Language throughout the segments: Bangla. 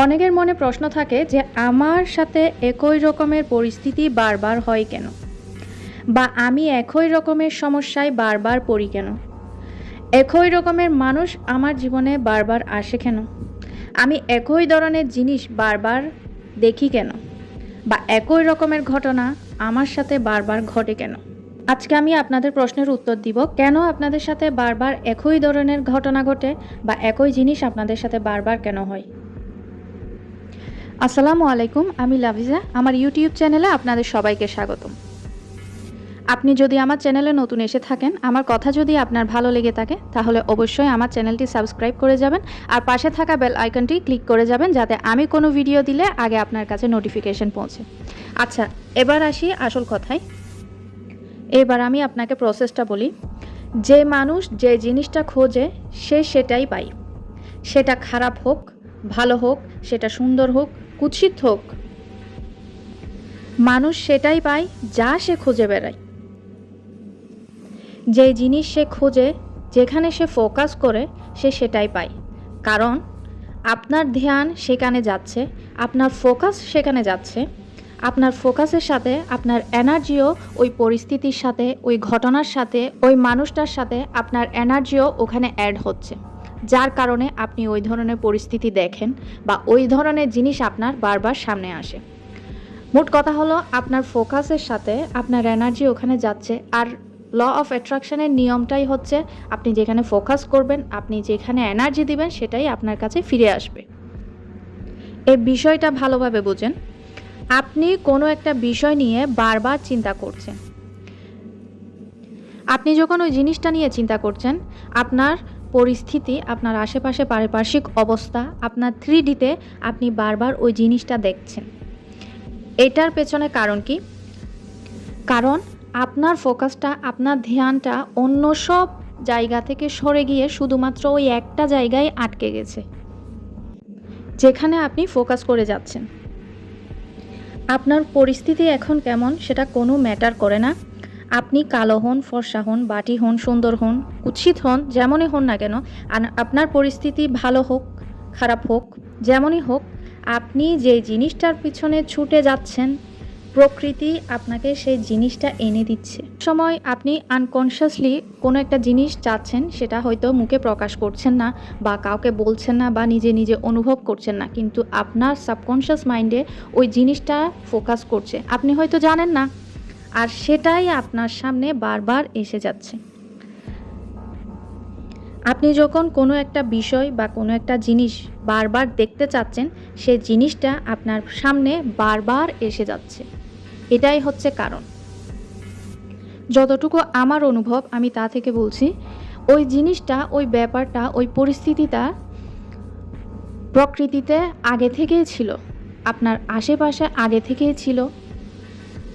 অনেকের মনে প্রশ্ন থাকে যে আমার সাথে একই রকমের পরিস্থিতি বারবার হয় কেন, বা আমি একই রকমের সমস্যায় বারবার পড়ি কেন, একই রকমের মানুষ আমার জীবনে বারবার আসে কেন, আমি একই ধরনের জিনিস বারবার দেখি কেন, বা একই রকমের ঘটনা আমার সাথে বারবার ঘটে কেন। আজকে আমি আপনাদের প্রশ্নের উত্তর দিব, কেন আপনাদের সাথে বারবার একই ধরনের ঘটনা ঘটে বা একই জিনিস আপনাদের সাথে বারবার কেন হয়। আসসালামু আলাইকুম, আমি লাভিজা। আমার ইউটিউব চ্যানেলে আপনাদের সবাইকে স্বাগতম। আপনি যদি আমার চ্যানেলে নতুন এসে থাকেন, আমার কথা যদি আপনার ভালো লেগে থাকে, তাহলে অবশ্যই আমার চ্যানেলটি সাবস্ক্রাইব করে যাবেন আর পাশে থাকা বেল আইকনটি ক্লিক করে যাবেন, যাতে আমি কোনো ভিডিও দিলে আগে আপনার কাছে নোটিফিকেশন পৌঁছে। আচ্ছা, এবার আসি আসল কথায়। এবার আমি আপনাকে প্রসেসটা বলি। যে মানুষ যে জিনিসটা খোঁজে সে সেটাই পায়। সেটা খারাপ হোক, ভালো হোক, সেটা সুন্দর হোক, কুৎসিত হোক, মানুষ সেটাই পায় যা সে খুঁজে বেড়ায়। যে জিনিস সে খোঁজে, যেখানে সে ফোকাস করে, সে সেটাই পায়। কারণ আপনার ধ্যান সেখানে যাচ্ছে, আপনার ফোকাস সেখানে যাচ্ছে, আপনার ফোকাসের সাথে আপনার এনার্জিও ওই পরিস্থিতির সাথে, ওই ঘটনার সাথে, ওই মানুষটার সাথে আপনার এনার্জিও ওখানে অ্যাড হচ্ছে, যার কারণে আপনি ওই ধরনের পরিস্থিতি দেখেন বা ওই ধরনের জিনিস আপনার বারবার সামনে আসে। মোট কথা হলো, আপনার ফোকাসের সাথে আপনার এনার্জি ওখানে যাচ্ছে। আর ল অফ অ্যাট্রাকশনের নিয়মটাই হচ্ছে, আপনি যেখানে ফোকাস করবেন, আপনি যেখানে এনার্জি দিবেন, সেটাই আপনার কাছে ফিরে আসবে। এই বিষয়টা ভালোভাবে বুঝেন। আপনি কোনো একটা বিষয় নিয়ে বারবার চিন্তা করছেন। আপনি যখন ওই জিনিসটা নিয়ে চিন্তা করছেন, আপনার পরিস্থিতি, আপনার আশেপাশে পারিপার্শ্বিক অবস্থা, আপনার 3Dতে আপনি বারবার ওই জিনিসটা দেখছেন। এটার পেছনে কারণ কি? কারণ আপনার ফোকাসটা, আপনার ধ্যানটা অন্য সব জায়গা থেকে সরে গিয়ে শুধুমাত্র ওই একটা জায়গায় আটকে গেছে, যেখানে আপনি ফোকাস করে যাচ্ছেন। আপনার পরিস্থিতি এখন কেমন সেটা কোনো ম্যাটার করে না। আপনি কালো হন, ফর্সা হন, বাটি হন, সুন্দর হন, কুৎসিত হন, যেমনই হন না কেন, আপনার পরিস্থিতি ভালো হোক, খারাপ হোক, যেমনই হোক, আপনি যে জিনিসটার পিছনে ছুটে যাচ্ছেন, প্রকৃতি আপনাকে সেই জিনিসটা এনে দিচ্ছে। সময় আপনি আনকনশিয়াসলি কোনো একটা জিনিস চাচ্ছেন, সেটা হয়তো মুখে প্রকাশ করছেন না বা কাউকে বলছেন না বা নিজে নিজে অনুভব করছেন না, কিন্তু আপনার সাবকনশিয়াস মাইন্ডে ওই জিনিসটা ফোকাস করছে, আপনি হয়তো জানেন না, আর সেটাই আপনার সামনে বারবার এসে যাচ্ছে। আপনি যখন কোনো একটা বিষয় বা কোনো একটা জিনিস বারবার দেখতে চাচ্ছেন, সেই জিনিসটা আপনার সামনে বারবার এসে যাচ্ছে। এটাই হচ্ছে কারণ। যতটুকু আমার অনুভব, আমি তা থেকে বলছি, ওই জিনিসটা, ওই ব্যাপারটা, ওই পরিস্থিতিটা প্রকৃতিতে আগে থেকেই ছিল, আপনার আশেপাশে আগে থেকেই ছিল,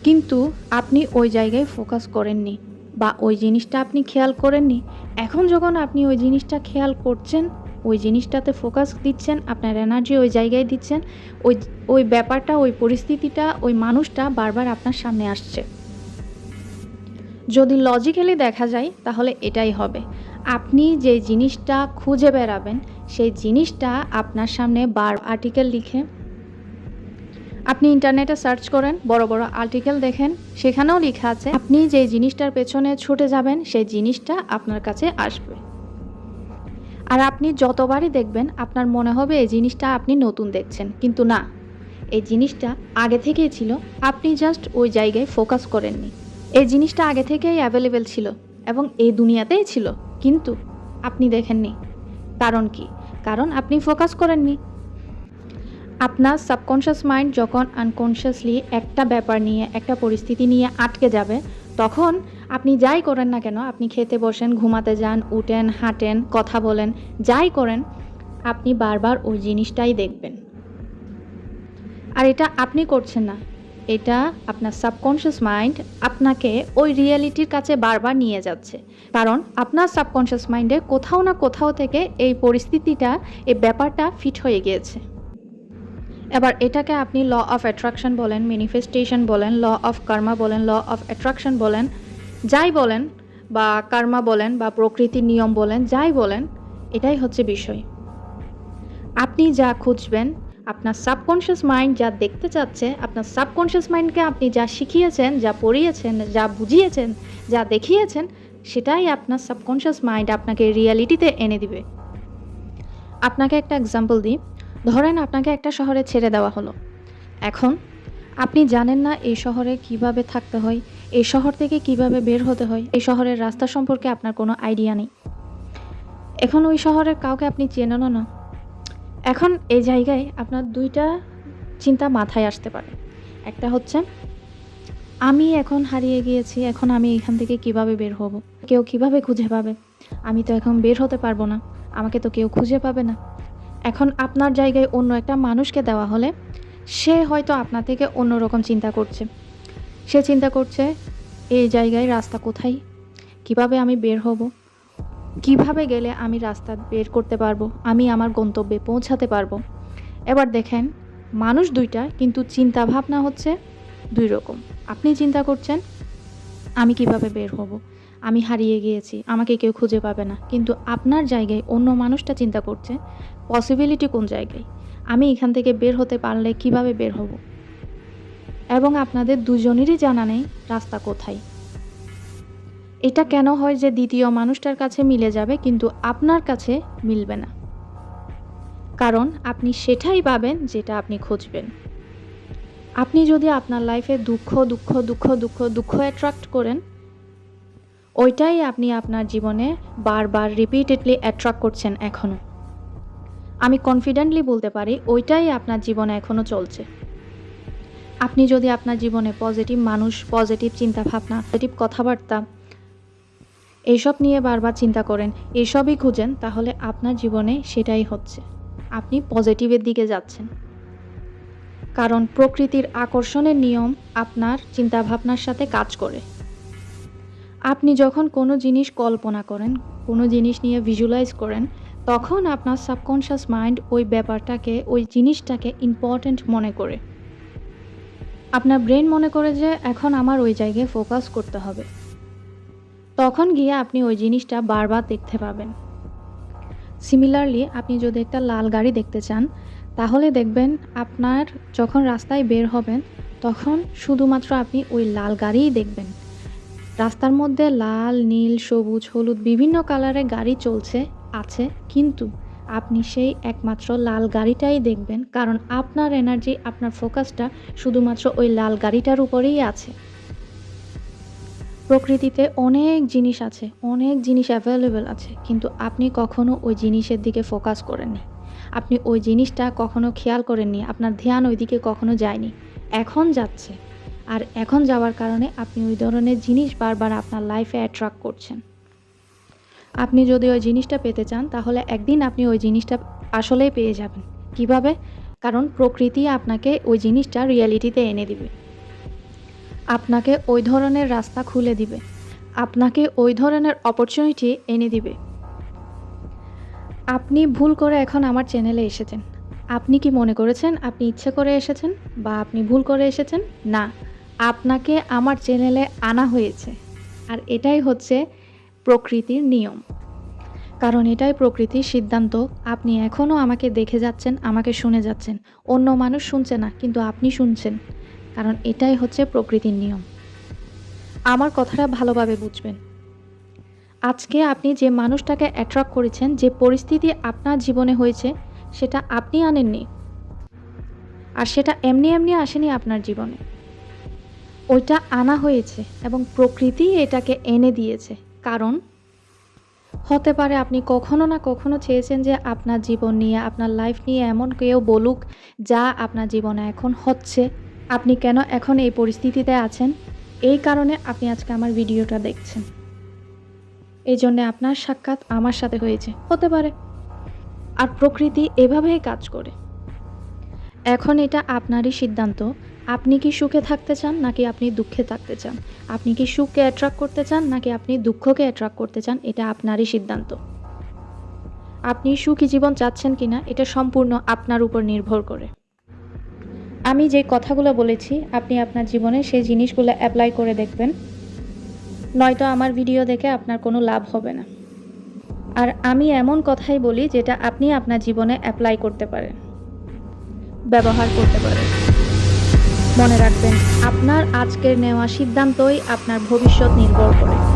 কিন্তু আপনি ওই জায়গায় ফোকাস করেননি বা ওই জিনিসটা আপনি খেয়াল করেননি। এখন যখন আপনি ওই জিনিসটা খেয়াল করছেন, ওই জিনিসটাতে ফোকাস দিচ্ছেন, আপনার এনার্জি ওই জায়গায় দিচ্ছেন, ওই ওই ব্যাপারটা, ওই পরিস্থিতিটা, ওই মানুষটা বারবার আপনার সামনে আসছে। যদি লজিক্যালি দেখা যায়, তাহলে এটাই হবে। আপনি যে জিনিসটা খুঁজে বেড়াবেন, সেই জিনিসটা আপনার সামনে আর্টিকেল লিখে, আপনি ইন্টারনেটে সার্চ করেন, বড় বড় আর্টিকেল দেখেন, সেখানেও লেখা আছে আপনি যে জিনিসটার পেছনে ছুটে যাবেন, সেই জিনিসটা আপনার কাছে আসবে। আর আপনি যতবারই দেখবেন, আপনার মনে হবে এই জিনিসটা আপনি নতুন দেখছেন, কিন্তু না, এই জিনিসটা আগে থেকেই ছিল, আপনি জাস্ট ওই জায়গায় ফোকাস করেননি। এই জিনিসটা আগে থেকেই অ্যাভেলেবেল ছিল এবং এই দুনিয়াতেই ছিল, কিন্তু আপনি দেখেননি। কারণ কি? কারণ আপনি ফোকাস করেননি। আপনার সাবকনশিয়াস মাইন্ড যখন আনকনশিয়াসলি একটা ব্যাপার নিয়ে, একটা পরিস্থিতি নিয়ে আটকে যাবে, তখন আপনি যাই করেন না কেন, আপনি খেতে বসেন, ঘুমাতে যান, উঠেন, হাঁটেন, কথা বলেন, যাই করেন, আপনি বারবার ওই জিনিসটাই দেখবেন। আর এটা আপনি করছেন না, এটা আপনার সাবকনশিয়াস মাইন্ড আপনাকে ওই রিয়েলিটির কাছে বারবার নিয়ে যাচ্ছে। কারণ আপনার সাবকনশিয়াস মাইন্ডে কোথাও না কোথাও থেকে এই পরিস্থিতিটা, এই ব্যাপারটা ফিট হয়ে গিয়েছে। এবার এটাকে আপনি ল অফ অ্যাট্রাকশন বলেন, ম্যানিফেস্টেশন বলেন, ল অফ কার্মা বলেন, ল অফ অ্যাট্রাকশন বলেন, যাই বলেন, বা কার্মা বলেন, বা প্রকৃতির নিয়ম বলেন, যাই বলেন, এটাই হচ্ছে বিষয়। আপনি যা খুঁজবেন, আপনার সাবকনশিয়াস মাইন্ড যা দেখতে চাচ্ছে, আপনার সাবকনশিয়াস মাইন্ডকে আপনি যা শিখিয়েছেন, যা পড়িয়েছেন, যা বুঝিয়েছেন, যা দেখিয়েছেন, সেটাই আপনার সাবকনশিয়াস মাইন্ড আপনাকে রিয়ালিটিতে এনে দিবে। আপনাকে একটা এক্সাম্পল দিই। ধরেন আপনাকে একটা শহরে ছেড়ে দেওয়া হলো। এখন আপনি জানেন না এই শহরে কিভাবে থাকতে হয়, এই শহর থেকে কিভাবে বের হতে হয়, এই শহরের রাস্তা সম্পর্কে আপনার কোনো আইডিয়া নেই। এখন ওই শহরের কাউকে আপনি চেনেনও না। এখন এই জায়গায় আপনার ২টা চিন্তা মাথায় আসতে পারে। একটা হচ্ছে, আমি এখন হারিয়ে গিয়েছি, এখন আমি এখান থেকে কিভাবে বের হব? কেউ কিভাবে খুঁজে পাবে? আমি তো এখন বের হতে পারবো না। আমাকে তো কেউ খুঁজে পাবে না। এখন আপনার জায়গায় অন্য একটা মানুষকে দেওয়া হলে সে হয়তো আপনার থেকে অন্যরকম চিন্তা করছে। সে চিন্তা করছে, এই জায়গায় রাস্তা কোথায়? কিভাবে আমি বের হব? কিভাবে গেলে আমি রাস্তা বের করতে পারবো? আমি আমার গন্তব্যে পৌঁছাতে পারবো? এবার দেখেন, মানুষ ২টা, কিন্তু চিন্তা ভাবনা হচ্ছে ২ রকম। আপনি চিন্তা করছেন, আমি কিভাবে বের হব? আমি হারিয়ে গিয়েছি, আমাকে কেউ খুঁজে পাবে না। কিন্তু আপনার জায়গায় অন্য মানুষটা চিন্তা করছে, পসিবিলিটি কোন জায়গায়? আমি এখান থেকে বের হতে পারলে কিভাবে বের হব? এবং আপনাদের দুজনেরই জানা নেই রাস্তা কোথায়। এটা কেন হয় যে দ্বিতীয় মানুষটার কাছে মিলে যাবে কিন্তু আপনার কাছে মিলবে না? কারণ আপনি সেটাই পাবেন যেটা আপনি খুঁজবেন। আপনি যদি আপনার লাইফে দুঃখ দুঃখ দুঃখ দুঃখ দুঃখ অ্যাট্রাক্ট করেন, ওইটাই আপনি আপনার জীবনে বারবার রিপিটেডলি অ্যাট্রাক্ট করছেন এখনও। আমি কনফিডেন্টলি বলতে পারি ওইটাই আপনার জীবনে এখনও চলছে। আপনি যদি আপনার জীবনে পজিটিভ মানুষ, পজিটিভ চিন্তাভাবনা, পজিটিভ কথাবার্তা এইসব নিয়ে বারবার চিন্তা করেন, এসবই খুঁজেন, তাহলে আপনার জীবনে সেটাই হচ্ছে। আপনি পজিটিভের দিকে যাচ্ছেন। কারণ প্রকৃতির আকর্ষণের নিয়ম আপনার চিন্তাভাবনার সাথে কাজ করে। আপনি যখন কোনো জিনিস কল্পনা করেন, কোনো জিনিস নিয়ে ভিজুয়ালাইজ করেন, তখন আপনার সাবকনশিয়াস মাইন্ড ওই ব্যাপারটাকে, ওই জিনিসটাকে ইম্পর্ট্যান্ট মনে করে। আপনার ব্রেন মনে করে যে এখন আমার ওই জায়গায় ফোকাস করতে হবে। তখন গিয়ে আপনি ওই জিনিসটা বারবার দেখতে পাবেন। সিমিলারলি, আপনি যদি একটা লাল গাড়ি দেখতে চান, তাহলে দেখবেন আপনার যখন রাস্তায় বের হবেন, তখন শুধুমাত্র আপনি ওই লাল গাড়িই দেখবেন। রাস্তার মধ্যে লাল, নীল, সবুজ, হলুদ বিভিন্ন কালারের গাড়ি চলছে, আছে, কিন্তু আপনি সেই একমাত্র লাল গাড়িটাই দেখবেন, কারণ আপনার এনার্জি, আপনার ফোকাসটা শুধুমাত্র ওই লাল গাড়িটার উপরেই আছে। প্রকৃতিতে অনেক জিনিস আছে, অনেক জিনিস অ্যাভেলেবেল আছে, কিন্তু আপনি কখনো ওই জিনিসের দিকে ফোকাস করেননি। আপনি ওই জিনিসটা কখনো খেয়াল করেননি, আপনার ধ্যান ওই দিকে কখনো যায়নি। এখন যাচ্ছে, আর এখন যাওয়ার কারণে আপনি ওই ধরনের জিনিস বারবার আপনার লাইফে অ্যাট্রাক্ট করছেন। আপনি যদি ওই জিনিসটা পেতে চান, তাহলে একদিন আপনি ওই জিনিসটা আসলেই পেয়ে যাবেন। কিভাবে? কারণ প্রকৃতি আপনাকে ওই জিনিসটা রিয়ালিটিতে এনে দিবে। আপনাকে ওই ধরনের রাস্তা খুলে দিবে, আপনাকে ওই ধরনের অপরচুনিটি এনে দিবে। আপনি ভুল করে এখন আমার চ্যানেলে এসেছেন। আপনি কি মনে করেছেন আপনি ইচ্ছে করে এসেছেন বা আপনি ভুল করে এসেছেন? না, আপনাকে আমার চ্যানেলে আনা হয়েছে। আর এটাই হচ্ছে প্রকৃতির নিয়ম। কারণ এটাই প্রকৃতির সিদ্ধান্ত। আপনি এখনও আমাকে দেখে যাচ্ছেন, আমাকে শুনে যাচ্ছেন। অন্য মানুষ শুনছে না, কিন্তু আপনি শুনছেন। কারণ এটাই হচ্ছে প্রকৃতির নিয়ম। আমার কথাটা ভালোভাবে বুঝবেন। আজকে আপনি যে মানুষটাকে অ্যাট্রাক্ট করেছেন, যে পরিস্থিতি আপনার জীবনে হয়েছে, সেটা আপনি আনেননি। আর সেটা এমনি এমনি আসেনি আপনার জীবনে। ওইটা আনা হয়েছে এবং প্রকৃতি এটাকে এনে দিয়েছে। কারণ হতে পারে আপনি কখনো না কখনো চেয়েছেন যে আপনার জীবন নিয়ে, আপনার লাইফ নিয়ে এমন কেউ বলুক যা আপনার জীবনে এখন হচ্ছে। আপনি কেন এখন এই পরিস্থিতিতে আছেন? এই কারণে আপনি আজকে আমার ভিডিওটা দেখছেন। এই জন্যে আপনার সাক্ষাৎ আমার সাথে হয়েছে, হতে পারে। আর প্রকৃতি এভাবেই কাজ করে। এখন এটা আপনারই সিদ্ধান্ত। আপনি কি সুখে থাকতে চান নাকি আপনি দুঃখে থাকতে চান? আপনি কি সুখকে অ্যাট্রাক্ট করতে চান নাকি আপনি দুঃখকে অ্যাট্রাক্ট করতে চান? এটা আপনারই সিদ্ধান্ত। আপনি সুখী জীবন চাচ্ছেন কিনা এটা সম্পূর্ণ আপনার উপর নির্ভর করে। আমি যে কথাগুলো বলেছি, আপনি আপনার জীবনে সেই জিনিসগুলো অ্যাপ্লাই করে দেখবেন। নয়তো আমার ভিডিও দেখে আপনার কোনো লাভ হবে না। আর আমি এমন কথাই বলি যেটা আপনি আপনার জীবনে অ্যাপ্লাই করতে পারেন। ব্যবহার করতে পারেন। মনে রাখবেন, আপনার আজকের নেওয়া সিদ্ধান্তই আপনার ভবিষ্যৎ নির্ভর করে।